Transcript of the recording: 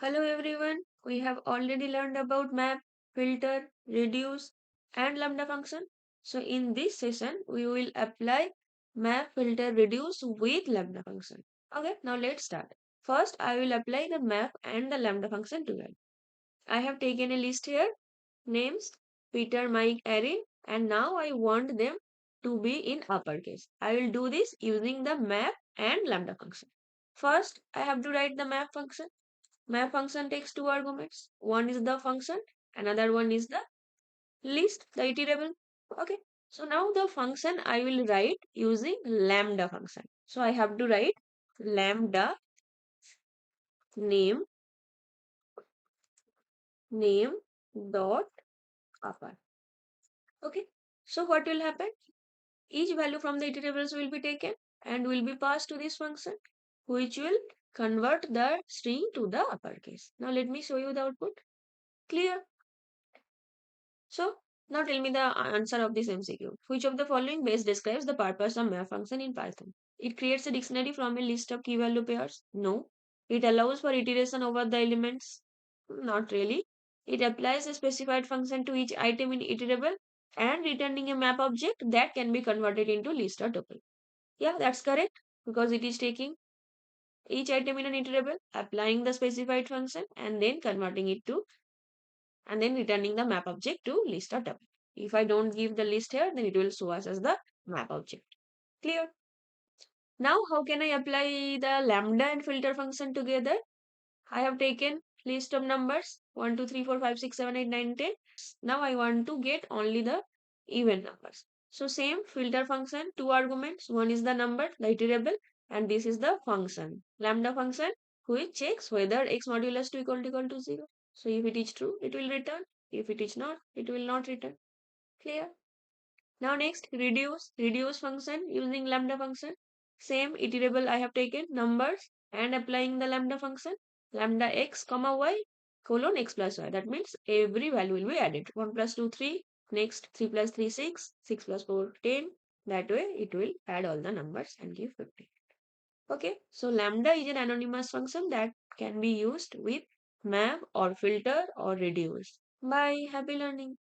Hello everyone. We have already learned about map, filter, reduce and lambda function. So in this session we will apply map, filter, reduce with lambda function. Okay, now let's start. First I will apply the map and the lambda function together. I have taken a list here, names, Peter, Mike, Erin, and now I want them to be in uppercase. I will do this using the map and lambda function. First I have to write the map function. Map function takes two arguments. One is the function, another one is the list, the iterable. Okay. So now the function I will write using lambda function. So I have to write lambda name name dot upper. Okay. So what will happen? Each value from the iterables will be taken and will be passed to this function, which will convert the string to the uppercase. Now let me show you the output. Clear? So now tell me the answer of this MCQ. Which of the following best describes the purpose of map function in Python? It creates a dictionary from a list of key value pairs. No. It allows for iteration over the elements. Not really. It applies a specified function to each item in iterable and returning a map object that can be converted into list or tuple. Yeah, that's correct because it is taking each item in an iterable, applying the specified function and then converting it to and then returning the map object to list or tuple. If I don't give the list here, then it will show us as the map object. Clear? Now, how can I apply the lambda and filter function together? I have taken list of numbers 1, 2, 3, 4, 5, 6, 7, 8, 9, 10. Now I want to get only the even numbers. So same filter function, two arguments. One is the number, the iterable, and this is the function, lambda function, which checks whether x modulus 2 equal to 0. So if it is true, it will return. If it is not, it will not return. Clear? Now next, reduce function using lambda function. Same iterable I have taken numbers and applying the lambda function. Lambda x comma y colon x plus y. That means every value will be added. 1 plus 2, 3. Next, 3 plus 3, 6. 6 plus 4, 10. That way it will add all the numbers and give 50. Okay, so lambda is an anonymous function that can be used with map or filter or reduce. Bye. Happy learning.